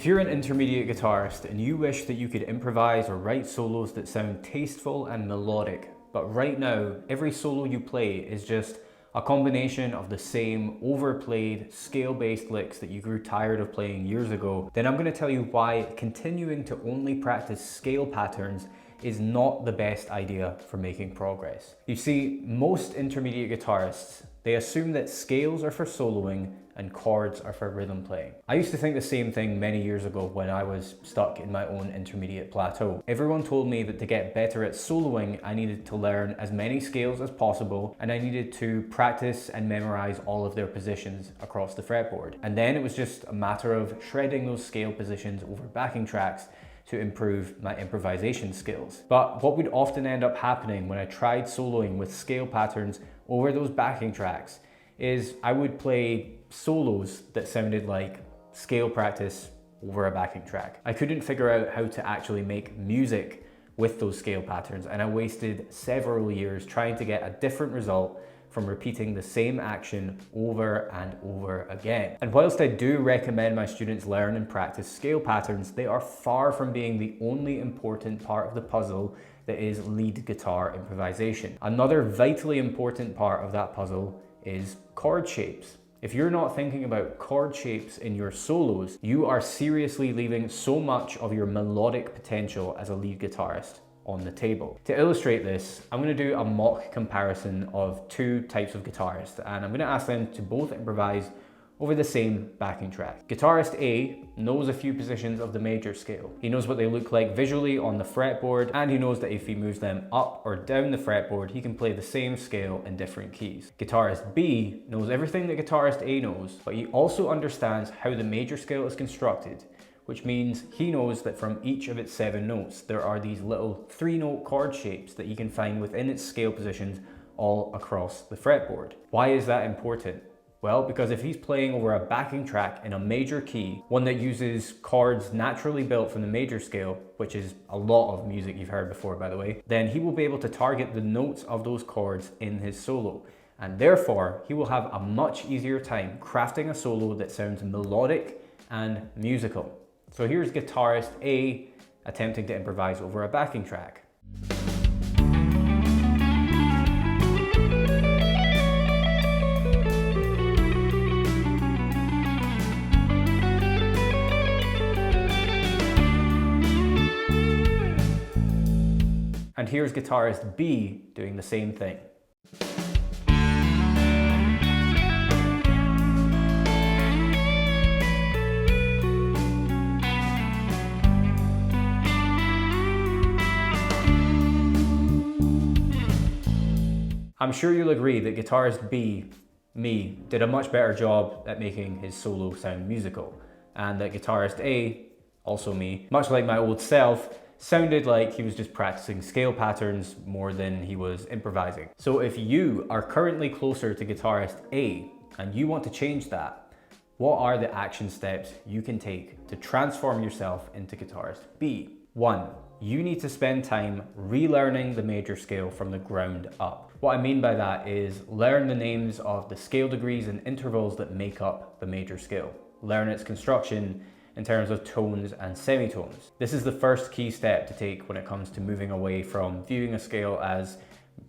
If you're an intermediate guitarist and you wish that you could improvise or write solos that sound tasteful and melodic, but right now every solo you play is just a combination of the same overplayed scale-based licks that you grew tired of playing years ago, then I'm going to tell you why continuing to only practice scale patterns is not the best idea for making progress. You see, most intermediate guitarists, they assume that scales are for soloing and chords are for rhythm playing. I used to think the same thing many years ago when I was stuck in my own intermediate plateau. Everyone told me that to get better at soloing, I needed to learn as many scales as possible and I needed to practice and memorize all of their positions across the fretboard. And then it was just a matter of shredding those scale positions over backing tracks to improve my improvisation skills. But what would often end up happening when I tried soloing with scale patterns over those backing tracks is I would play solos that sounded like scale practice over a backing track. I couldn't figure out how to actually make music with those scale patterns, and I wasted several years trying to get a different result from repeating the same action over and over again. And whilst I do recommend my students learn and practice scale patterns, they are far from being the only important part of the puzzle that is lead guitar improvisation. Another vitally important part of that puzzle is chord shapes. If you're not thinking about chord shapes in your solos, you are seriously leaving so much of your melodic potential as a lead guitarist on the table. To illustrate this, I'm going to do a mock comparison of two types of guitarists, and I'm going to ask them to both improvise over the same backing track. Guitarist A knows a few positions of the major scale. He knows what they look like visually on the fretboard, and he knows that if he moves them up or down the fretboard, he can play the same scale in different keys. Guitarist B knows everything that guitarist A knows, but he also understands how the major scale is constructed, which means he knows that from each of its 7 notes, there are these little 3-note chord shapes that he can find within its scale positions all across the fretboard. Why is that important? Well, because if he's playing over a backing track in a major key, one that uses chords naturally built from the major scale, which is a lot of music you've heard before, by the way, then he will be able to target the notes of those chords in his solo. And therefore, he will have a much easier time crafting a solo that sounds melodic and musical. So here's guitarist A attempting to improvise over a backing track. And here's guitarist B doing the same thing. I'm sure you'll agree that guitarist B, me, did a much better job at making his solo sound musical, and that guitarist A, also me, much like my old self, sounded like he was just practicing scale patterns more than he was improvising. So if you are currently closer to guitarist A and you want to change that, what are the action steps you can take to transform yourself into guitarist B? 1. You need to spend time relearning the major scale from the ground up. What I mean by that is learn the names of the scale degrees and intervals that make up the major scale. Learn its construction in terms of tones and semitones. This is the first key step to take when it comes to moving away from viewing a scale as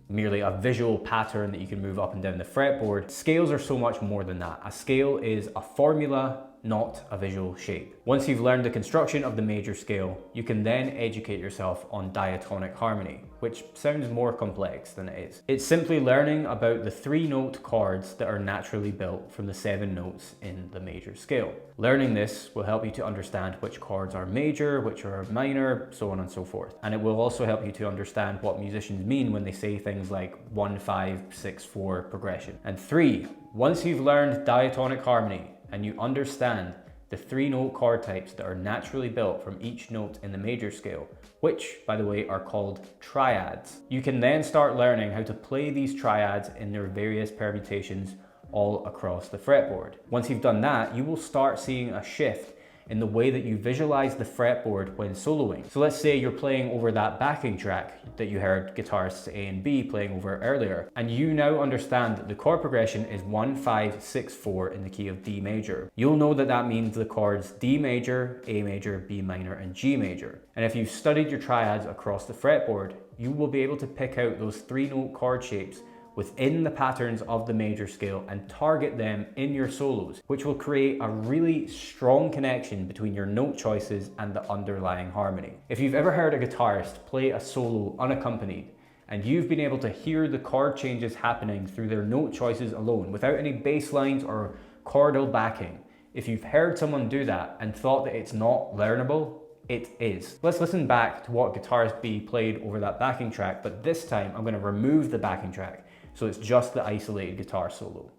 merely a visual pattern that you can move up and down the fretboard. Scales are so much more than that. A scale is a formula, not a visual shape. Once you've learned the construction of the major scale, you can then educate yourself on diatonic harmony, which sounds more complex than it is. It's simply learning about the 3-note chords that are naturally built from the 7 notes in the major scale. Learning this will help you to understand which chords are major, which are minor, so on and so forth. And it will also help you to understand what musicians mean when they say things like 1-5-6-4 progression. And 3, once you've learned diatonic harmony, and you understand the 3-note chord types that are naturally built from each note in the major scale, which, by the way, are called triads. You can then start learning how to play these triads in their various permutations all across the fretboard. Once you've done that, you will start seeing a shift in the way that you visualize the fretboard when soloing. So let's say you're playing over that backing track that you heard guitarists A and B playing over earlier, and you now understand that the chord progression is 1, 5, 6, 4 in the key of D major. You'll know that that means the chords D major, A major, B minor, and G major. And if you've studied your triads across the fretboard, you will be able to pick out those 3-note chord shapes within the patterns of the major scale and target them in your solos, which will create a really strong connection between your note choices and the underlying harmony. If you've ever heard a guitarist play a solo unaccompanied, and you've been able to hear the chord changes happening through their note choices alone, without any bass lines or chordal backing, if you've heard someone do that and thought that it's not learnable, it is. Let's listen back to what guitarist B played over that backing track, but this time I'm going to remove the backing track, so it's just the isolated guitar solo.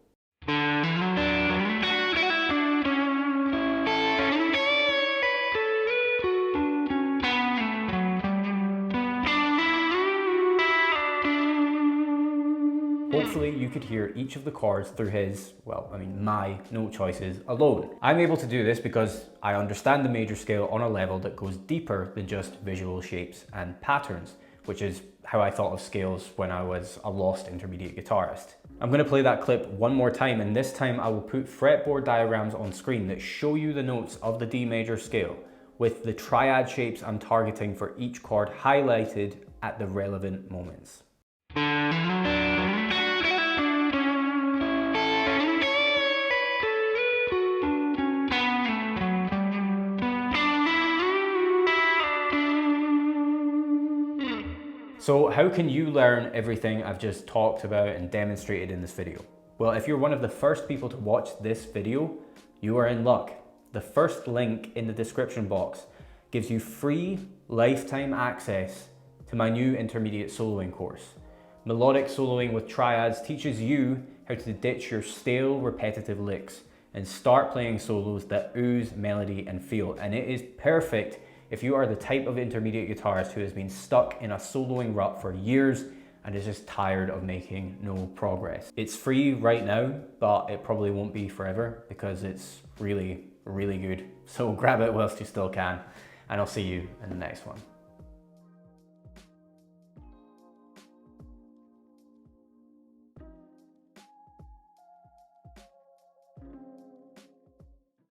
Hopefully you could hear each of the chords through his, my note choices alone. I'm able to do this because I understand the major scale on a level that goes deeper than just visual shapes and patterns, which is how I thought of scales when I was a lost intermediate guitarist. I'm going to play that clip one more time, and this time I will put fretboard diagrams on screen that show you the notes of the D major scale with the triad shapes I'm targeting for each chord highlighted at the relevant moments. So how can you learn everything I've just talked about and demonstrated in this video? Well, if you're one of the first people to watch this video, you are in luck. The first link in the description box gives you free lifetime access to my new intermediate soloing course. Melodic Soloing with Triads teaches you how to ditch your stale, repetitive licks and start playing solos that ooze melody and feel. And it is perfect if you are the type of intermediate guitarist who has been stuck in a soloing rut for years and is just tired of making no progress. It's free right now, but it probably won't be forever because it's really, really good. So grab it whilst you still can, and I'll see you in the next one.